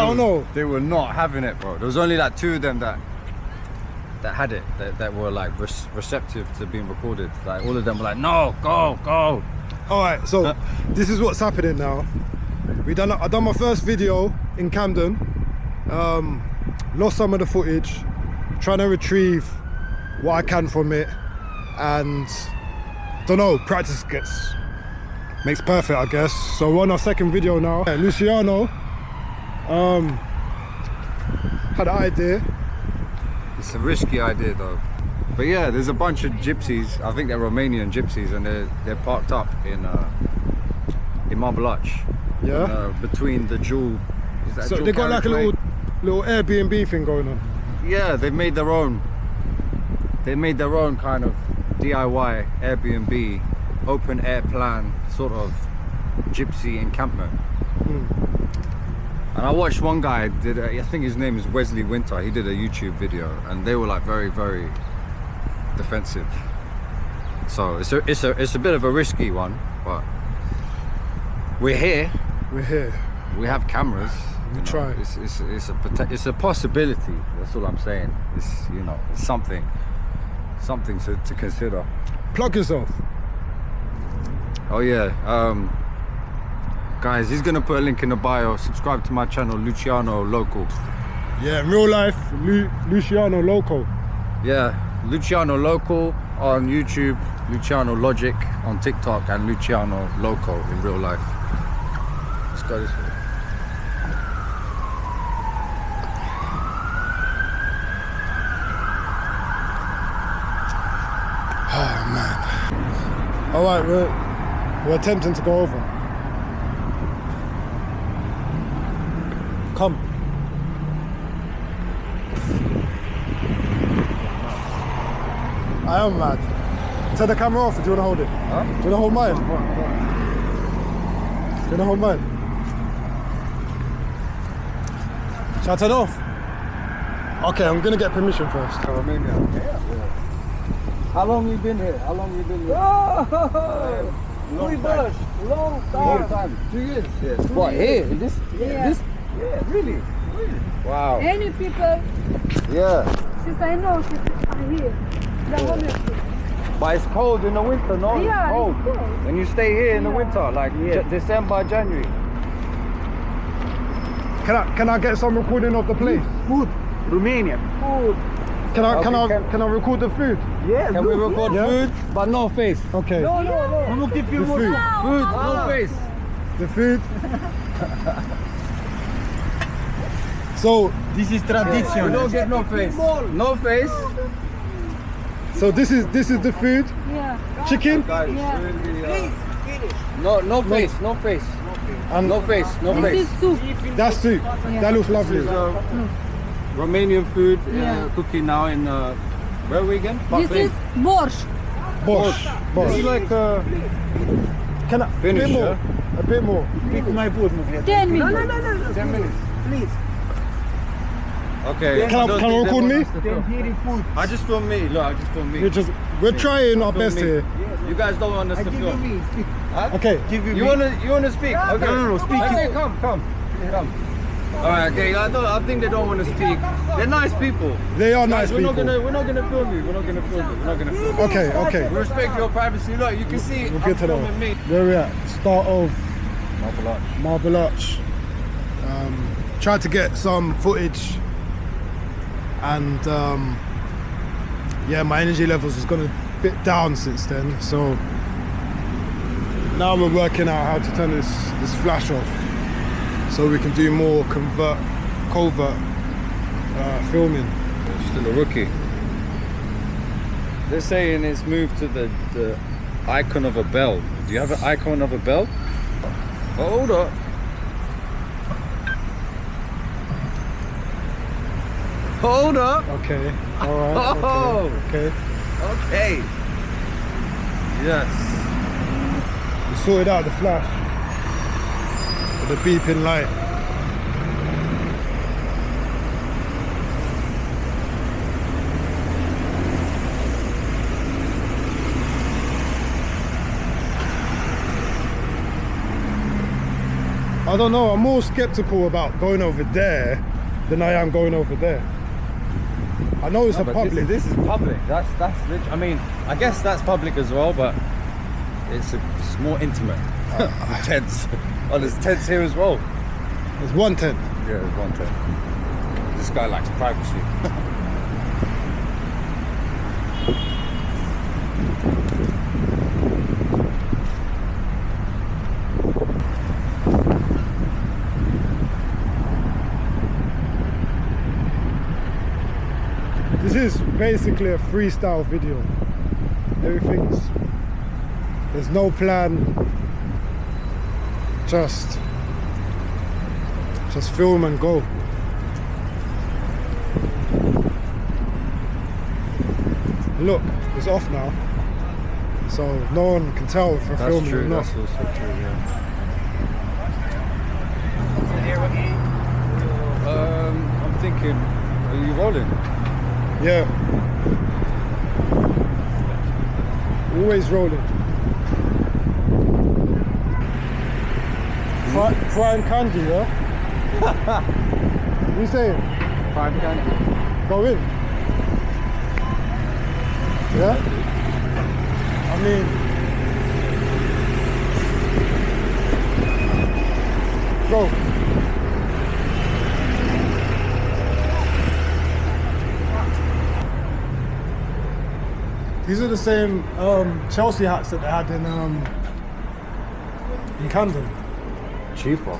don't know. They were not having it, bro. There was only like 2 of them that had it, that were like receptive to being recorded. Like all of them were like, no, go. All right, so this is what's happening now. I done my first video in Camden. Lost some of the footage, trying to retrieve what I can from it, and don't know, practice makes perfect, I guess. So we're on our second video now. Luciano had an idea. It's a risky idea though. But yeah, there's a bunch of gypsies. I think they're Romanian gypsies, and they're parked up in Marble Arch. Yeah. Between the Jewel. So they got like a little Airbnb thing going on. Yeah, they made their own. They made their own kind of DIY Airbnb, open air plan sort of gypsy encampment. And I watched one guy did. I think his name is Wesley Winter. He did a YouTube video, and they were like very, very defensive. So it's a bit of a risky one, but we're here. We're here. We have cameras. We try. It's a possibility. That's all I'm saying. It's it's something to consider. Plug yourself. Oh yeah. Guys, he's gonna put a link in the bio. Subscribe to my channel, Luciano Local. Yeah, in real life, Luciano Local. Yeah, Luciano Local on YouTube, Luciano Logic on TikTok, and Luciano Local in real life. Let's go this way. Oh man. All right, we're attempting to go over. Come. I am mad. Turn the camera off. Do you want to hold it? Huh? Do you want to hold mine? Do you want to hold mine? Shall I turn it off? Okay, I'm gonna get permission first. Romania. Yeah. How long you been here? Oh, long time. 2 years. Yes. What, here? This? Yeah. This? Yeah. Really? Wow. Any people, Yeah. since I know she's here, the homeless people. But it's cold in the winter, no? Yeah, It's cold. it's cold. And you stay here in the Yeah. winter, like December, January. Can I get some recording of the place? Food. Romania. Food. Can I record the food? Yeah, Can we record Yeah. food, but no face? Okay. No. I'm looking for The food. Food, no face. The food. So This is We tradition. don't get no face. No face. so this is the food. Yeah. Chicken Guys, Yeah. really, no face, no face. and No face, no This face. is soup. that's soup. That looks lovely. This is Romanian food Yeah. cooking now in where are we again? This is borscht. Bosh. This Bosh. is like Can I Finish, a bit more? A bit more. Pick my food. 10 minutes. No. 10 minutes. Please. Okay. Can I record me? Then here is food. I just film me. Look, I just film me. We're trying our best me. here. You guys don't want us I to give film. you me. Speak. Huh? Okay. Give you You me. wanna speak? Okay. No, speak. Okay, come. All right, okay. I think they don't want to speak. They're nice people. They are nice Guys, we're people. not gonna film you. We're not gonna film you. Okay. We respect your privacy. Look, you can see We'll I'm get to that. filming me. Where we at? Start of Marble Arch. Marble Arch. Tried to get some footage, and yeah, my energy levels has gone a bit down since then. So now we're working out how to turn this flash off, so we can do more covert filming. Still a rookie. They're saying it's moved to the icon of a bell. Do you have an icon of a bell? Hold up. Hold up. Okay. All right. Oh. Okay. Okay. Yes. We sorted out the flash with the beeping light. I don't know, I'm more skeptical about going over there than I am going over there. I know it's No, a but public. This is public. That's literally, I mean, I guess that's public as well, but it's more intimate. With tents. Oh, there's tents here as well. There's one tent. Yeah, there's one tent. This guy likes privacy. This is basically a freestyle video. There's no plan. Just film and go. Look, it's off now, so no one can tell if we're That's filming true. or not. That's also true. Yeah. I'm thinking, are you rolling? Yeah. Always rolling. Prime candy, yeah? You saying? Prime candy. Go in. Yeah? I mean, go. These are the same Chelsea hats that they had in Camden. Cheaper.